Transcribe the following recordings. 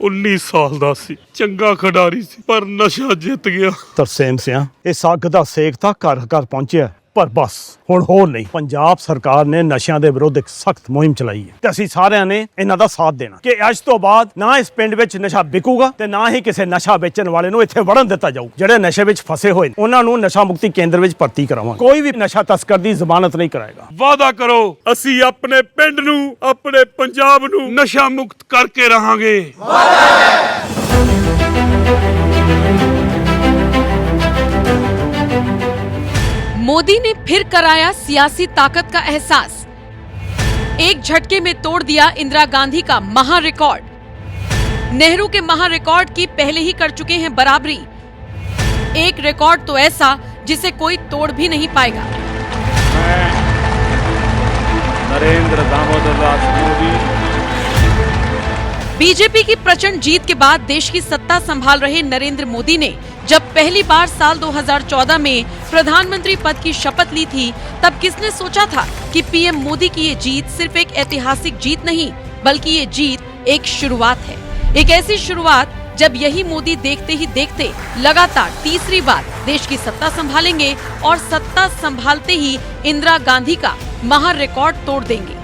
19 ਸਾਲ ਦਾ ਸੀ, ਚੰਗਾ ਖਿਡਾਰੀ ਸੀ, ਪਰ ਨਸ਼ਾ ਜਿੱਤ ਗਿਆ। ਤਰਸੇਮ ਸਿਆ ਇਹ ਸੱਗ ਦਾ ਸੇਕ ਤਾਂ ਘਰ ਘਰ ਪਹੁੰਚਿਆ, ਪਰ ਬਸ ਹੁਣ ਹੋਰ ਨਹੀਂ। ਪੰਜਾਬ ਸਰਕਾਰ ਨੇ ਨਸ਼ਿਆਂ ਦੇ ਵਿਰੁੱਧ ਇੱਕ ਸਖਤ ਮੁਹਿੰਮ ਚਲਾਈ ਹੈ ਤੇ ਅਸੀਂ ਸਾਰਿਆਂ ਨੇ ਇਹਨਾਂ ਦਾ ਸਾਥ ਦੇਣਾ ਕਿ ਅੱਜ ਤੋਂ ਬਾਅਦ ਨਾ ਇਸ ਪਿੰਡ ਵਿੱਚ ਨਸ਼ਾ ਵਿਕੂਗਾ ਤੇ ਨਾ ਹੀ ਕਿਸੇ ਨਸ਼ਾ ਵੇਚਣ ਵਾਲੇ ਨੂੰ ਇੱਥੇ ਵੜਨ ਦਿੱਤਾ ਜਾਊ। ਜਿਹੜੇ ਨਸ਼ੇ ਵਿੱਚ ਫਸੇ ਹੋਏ ਨੇ ਉਹਨਾਂ ਨੂੰ ਨਸ਼ਾ ਮੁਕਤੀ ਕੇਂਦਰ ਵਿੱਚ ਭਰਤੀ ਕਰਾਵਾਂਗੇ। ਕੋਈ ਵੀ ਨਸ਼ਾ ਤਸਕਰ ਦੀ ਜ਼ਮਾਨਤ ਨਹੀਂ ਕਰਾਏਗਾ। ਵਾਅਦਾ ਕਰੋ, ਅਸੀਂ ਆਪਣੇ ਪਿੰਡ ਨੂੰ, ਆਪਣੇ ਪੰਜਾਬ ਨੂੰ ਨਸ਼ਾ ਮੁਕਤ ਕਰਕੇ ਰਹਾਂਗੇ। मोदी ने फिर कराया सियासी ताकत का एहसास। एक झटके में तोड़ दिया इंदिरा गांधी का महा रिकॉर्ड। नेहरू के महा रिकॉर्ड की पहले ही कर चुके हैं बराबरी। एक रिकॉर्ड तो ऐसा जिसे कोई तोड़ भी नहीं पाएगा। नरेंद्र दामोदर दास मोदी। बीजेपी की प्रचंड जीत के बाद देश की सत्ता संभाल रहे नरेंद्र मोदी ने जब पहली बार साल 2014 में प्रधानमंत्री पद की शपथ ली थी, तब किसने सोचा था कि पीएम मोदी की ये जीत सिर्फ एक ऐतिहासिक जीत नहीं, बल्कि ये जीत एक शुरुआत है। एक ऐसी शुरुआत जब यही मोदी देखते ही देखते लगातार तीसरी बार देश की सत्ता संभालेंगे और सत्ता संभालते ही इंदिरा गांधी का महा रिकॉर्ड तोड़ देंगे।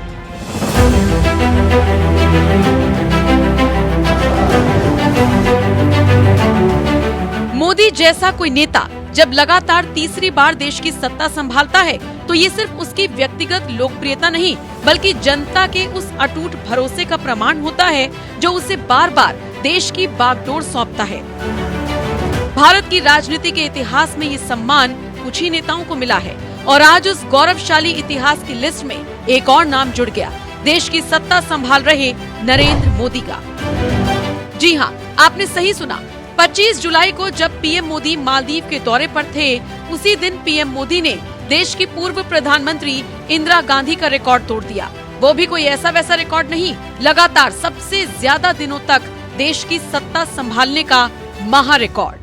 मोदी जैसा कोई नेता जब लगातार तीसरी बार देश की सत्ता संभालता है तो ये सिर्फ उसकी व्यक्तिगत लोकप्रियता नहीं, बल्कि जनता के उस अटूट भरोसे का प्रमाण होता है जो उसे बार बार देश की बागडोर सौंपता है। भारत की राजनीति के इतिहास में ये सम्मान कुछ ही नेताओं को मिला है और आज उस गौरवशाली इतिहास की लिस्ट में एक और नाम जुड़ गया, देश की सत्ता संभाल रहे नरेंद्र मोदी का। जी हाँ, आपने सही सुना। 25 जुलाई को जब पीएम मोदी मालदीव के दौरे पर थे, उसी दिन पीएम मोदी ने देश की पूर्व प्रधानमंत्री इंदिरा गांधी का रिकॉर्ड तोड़ दिया। वो भी कोई ऐसा वैसा रिकॉर्ड नहीं, लगातार सबसे ज्यादा दिनों तक देश की सत्ता संभालने का महा रिकॉर्ड।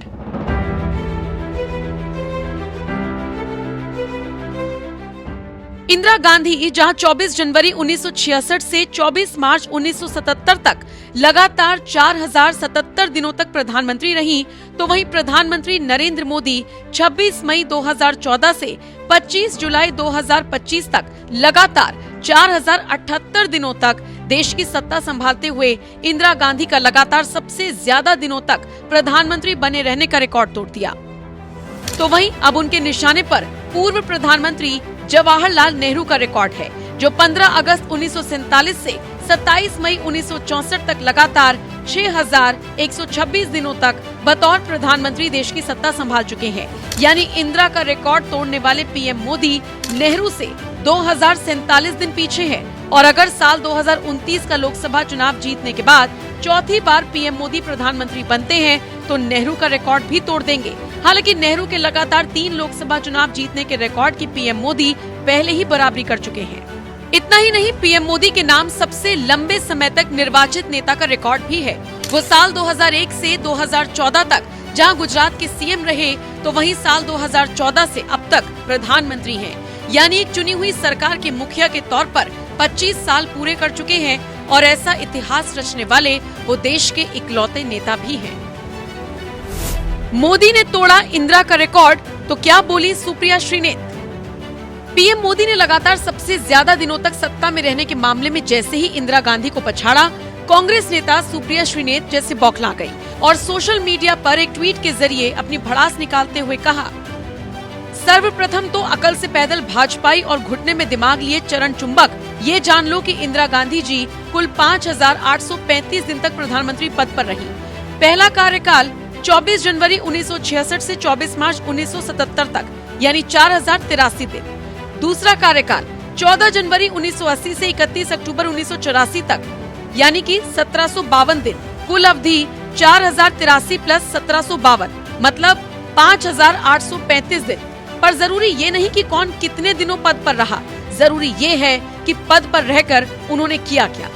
इंदिरा गांधी जहां 24 जनवरी 1966 से 24 मार्च 1977 तक लगातार 4077 दिनों तक प्रधानमंत्री रहीं, तो वहीं प्रधानमंत्री नरेंद्र मोदी 26 मई 2014 से 25 जुलाई 2025 तक लगातार 4078 दिनों तक देश की सत्ता संभालते हुए इंदिरा गांधी का लगातार सबसे ज्यादा दिनों तक प्रधानमंत्री बने रहने का रिकॉर्ड तोड़ दिया। तो वहीं अब उनके निशाने पर पूर्व प्रधानमंत्री जवाहरलाल नेहरू का रिकॉर्ड है, जो 15 अगस्त 1947 से 27 मई 1964 तक लगातार 6126 दिनों तक बतौर प्रधानमंत्री देश की सत्ता संभाल चुके हैं। यानी इंदिरा का रिकॉर्ड तोड़ने वाले पीएम मोदी नेहरू से 2047 दिन पीछे है। और अगर साल 2029 का लोकसभा चुनाव जीतने के बाद चौथी बार पीएम मोदी प्रधानमंत्री बनते हैं तो नेहरू का रिकॉर्ड भी तोड़ देंगे। हालांकि नेहरू के लगातार 3 लोकसभा चुनाव जीतने के रिकॉर्ड की पीएम मोदी पहले ही बराबरी कर चुके हैं। इतना ही नहीं, पीएम मोदी के नाम सबसे लंबे समय तक निर्वाचित नेता का रिकॉर्ड भी है। वो साल 2001 से 2014 तक जहां गुजरात के सीएम रहे, तो वहीं साल 2014 से अब तक प्रधानमंत्री हैं। यानी एक चुनी हुई सरकार के मुखिया के तौर पर 25 साल पूरे कर चुके हैं और ऐसा इतिहास रचने वाले वो देश के इकलौते नेता भी हैं। मोदी ने तोड़ा इंदिरा का रिकॉर्ड, तो क्या बोली सुप्रिया श्रीनेत। पीएम मोदी ने लगातार सबसे ज्यादा दिनों तक सत्ता में रहने के मामले में जैसे ही इंदिरा गांधी को पछाड़ा, कांग्रेस नेता सुप्रिया श्रीनेत जैसे बौखला गई और सोशल मीडिया पर एक ट्वीट के जरिए अपनी भड़ास निकालते हुए कहा, सर्वप्रथम तो अकल से पैदल भाजपाई और घुटने में दिमाग लिए चरण चुंबक ये जान लो कि इंदिरा गांधी जी कुल 5835 दिन तक प्रधानमंत्री पद पर रही। पहला कार्यकाल 24 जनवरी 1966 से 24 मार्च 1977 तक, यानी 4083 दिन। दूसरा कार्यकाल 14 जनवरी 1980 से 31 अक्टूबर 1984 तक, यानी कि 1752 दिन। कुल अवधि 4083 प्लस 1752, मतलब 5835 दिन। पर जरूरी ये नहीं कि कौन कितने दिनों पद पर रहा, जरूरी ये है कि पद पर रहकर उन्होंने किया क्या।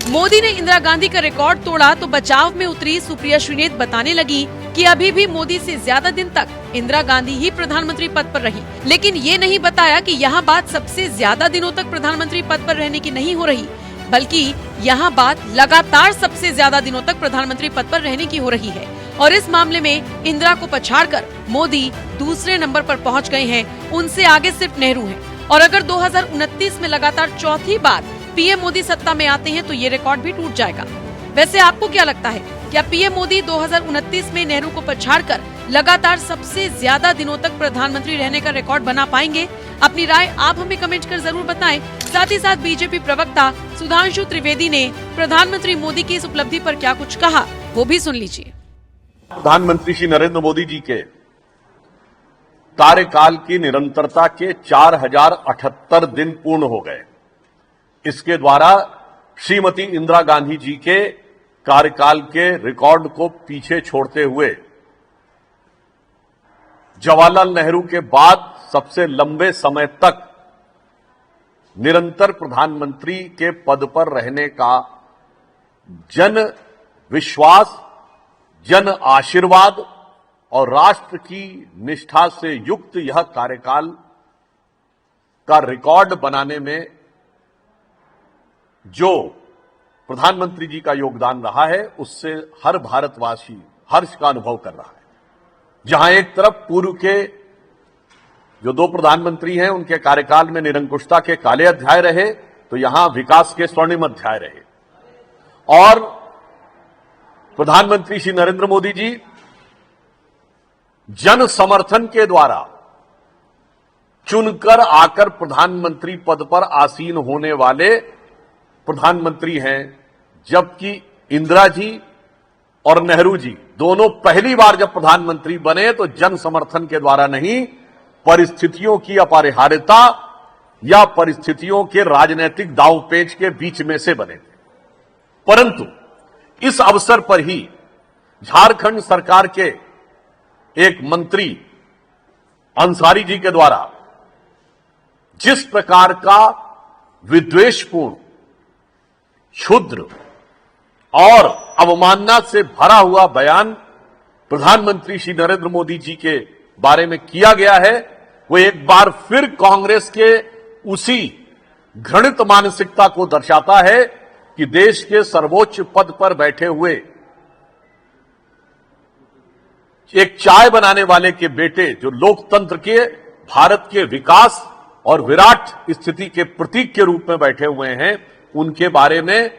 मोदी ने इंदिरा गांधी का रिकॉर्ड तोड़ा तो बचाव में उतरी सुप्रिया श्रीनेत बताने लगी कि अभी भी मोदी से ज्यादा दिन तक इंदिरा गांधी ही प्रधानमंत्री पद पर रही। लेकिन ये नहीं बताया कि यहाँ बात सबसे ज्यादा दिनों तक प्रधानमंत्री पद पर रहने की नहीं हो रही, बल्कि यहाँ बात लगातार सबसे ज्यादा दिनों तक प्रधानमंत्री पद पर रहने की हो रही है और इस मामले में इंदिरा को पछाड़कर मोदी दूसरे नंबर पर पहुंच गए हैं। उनसे आगे सिर्फ नेहरू हैं। और अगर 2029 में लगातार चौथी बार पीएम मोदी सत्ता में आते हैं तो ये रिकॉर्ड भी टूट जाएगा। वैसे आपको क्या लगता है, क्या पीएम मोदी 2029 में नेहरू को पछाड़कर लगातार सबसे ज्यादा दिनों तक प्रधानमंत्री रहने का रिकॉर्ड बना पाएंगे? अपनी राय आप हमें कमेंट कर जरूर बताएं। साथ ही साथ बीजेपी प्रवक्ता सुधांशु त्रिवेदी ने प्रधानमंत्री मोदी की इस उपलब्धि पर क्या कुछ कहा, वो भी सुन लीजिए। प्रधानमंत्री श्री नरेंद्र मोदी जी के कार्यकाल की निरंतरता के 4078 दिन पूर्ण हो गए। इसके द्वारा श्रीमती इंदिरा गांधी जी के कार्यकाल के रिकॉर्ड को पीछे छोड़ते हुए जवाहरलाल नेहरू के बाद सबसे लंबे समय तक निरंतर प्रधानमंत्री के पद पर रहने का जन विश्वास, जन आशीर्वाद और राष्ट्र की निष्ठा से युक्त यह कार्यकाल का रिकॉर्ड बनाने में जो प्रधानमंत्री जी का योगदान रहा है, उससे हर भारतवासी हर्ष का अनुभव कर रहा है। जहां एक तरफ पूर्व के जो दो प्रधानमंत्री हैं उनके कार्यकाल में निरंकुशता के काले अध्याय रहे, तो यहां विकास के स्वर्णिम अध्याय रहे। और प्रधानमंत्री श्री नरेंद्र मोदी जी जन समर्थन के द्वारा चुनकर आकर प्रधानमंत्री पद पर आसीन होने वाले प्रधानमंत्री हैं, जबकि इंदिरा जी और नेहरू जी दोनों पहली बार जब प्रधानमंत्री बने तो जन समर्थन के द्वारा नहीं, परिस्थितियों की अपरिहार्यता या परिस्थितियों के राजनीतिक दांवपेच के बीच में से बने थे। परंतु इस अवसर पर ही झारखंड सरकार के एक मंत्री अंसारी जी के द्वारा जिस प्रकार का विद्वेषपूर्ण, क्षुद्र और अवमानना से भरा हुआ बयान प्रधानमंत्री श्री नरेंद्र मोदी जी के बारे में किया गया है, वो एक बार फिर कांग्रेस के उसी घृणित मानसिकता को दर्शाता है कि देश के सर्वोच्च पद पर बैठे हुए एक चाय बनाने वाले के बेटे जो लोकतंत्र के, भारत के विकास और विराट स्थिति के प्रतीक के रूप में बैठे हुए हैं, उनके बारे में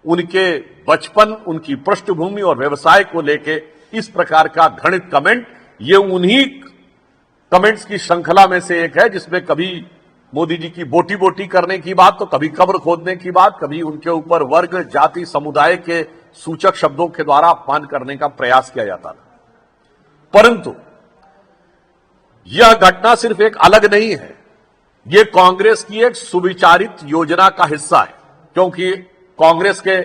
उनके बचपन, उनकी पृष्ठभूमि और व्यवसाय को लेके इस प्रकार का घृणित कमेंट, ये उन्हीं कमेंट्स की श्रृंखला में से एक है जिसमें कभी मोदी जी की बोटी बोटी करने की बात, तो कभी कब्र खोदने की बात, कभी उनके ऊपर वर्ग, जाति, समुदाय के सूचक शब्दों के द्वारा अपमान करने का प्रयास किया जाता था। परंतु यह घटना सिर्फ एक अलग नहीं है, यह कांग्रेस की एक सुविचारित योजना का हिस्सा है, क्योंकि कांग्रेस के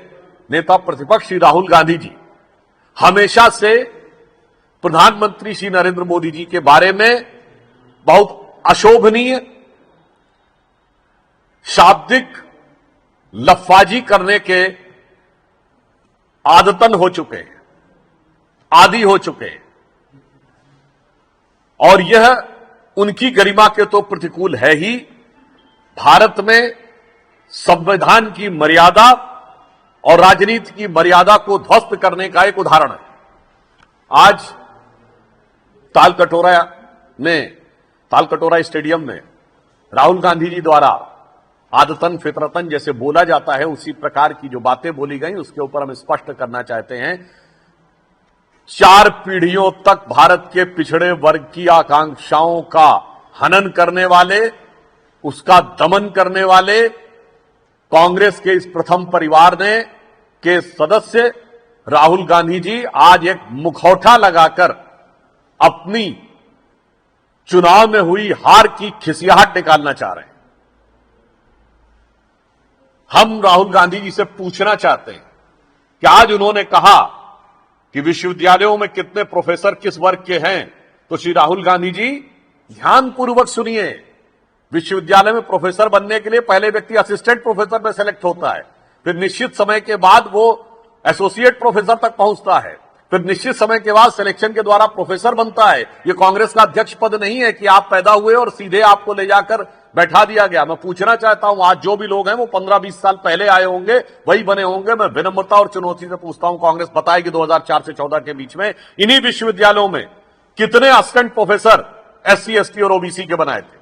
नेता प्रतिपक्ष श्री राहुल गांधी जी हमेशा से प्रधानमंत्री श्री नरेंद्र मोदी जी के बारे में बहुत अशोभनीय, शाब्दिक लफ्फाजी करने के आदतन हो चुके हैं, आदी हो चुके हैं, और यह उनकी गरिमा के तो प्रतिकूल है ही, भारत में संविधान की मर्यादा और राजनीति की मर्यादा को ध्वस्त करने का एक उदाहरण है। आज तालकटोरा स्टेडियम में राहुल गांधी जी द्वारा आदतन फितरतन जैसे बोला जाता है, उसी प्रकार की जो बातें बोली गई उसके ऊपर हम स्पष्ट करना चाहते हैं। 4 पीढ़ियों तक भारत के पिछड़े वर्ग की आकांक्षाओं का हनन करने वाले, उसका दमन करने वाले कांग्रेस के इस प्रथम परिवार के सदस्य राहुल गांधी जी आज एक मुखौटा लगाकर अपनी चुनाव में हुई हार की खिसियाहट निकालना चाह रहे हैं। हम राहुल गांधी जी से पूछना चाहते हैं कि आज उन्होंने कहा कि विश्वविद्यालयों में कितने प्रोफेसर किस वर्ग के हैं, तो श्री राहुल गांधी जी ध्यानपूर्वक सुनिए। विश्वविद्यालय में प्रोफेसर बनने के लिए पहले व्यक्ति असिस्टेंट प्रोफेसर में सेलेक्ट होता है, फिर निश्चित समय के बाद वो एसोसिएट प्रोफेसर तक पहुंचता है, फिर निश्चित समय के बाद सिलेक्शन के द्वारा प्रोफेसर बनता है। ये कांग्रेस का अध्यक्ष पद नहीं है कि आप पैदा हुए और सीधे आपको ले जाकर बैठा दिया गया। मैं पूछना चाहता हूं, आज जो भी लोग हैं वो 15-20 साल पहले आए होंगे, वही बने होंगे। मैं विनम्रता और चुनौती से पूछता हूं, कांग्रेस बताएगी 2004 से 14 के बीच में इन्हीं विश्वविद्यालयों में कितने असिस्टेंट प्रोफेसर SC, ST और OBC के बनाए थे?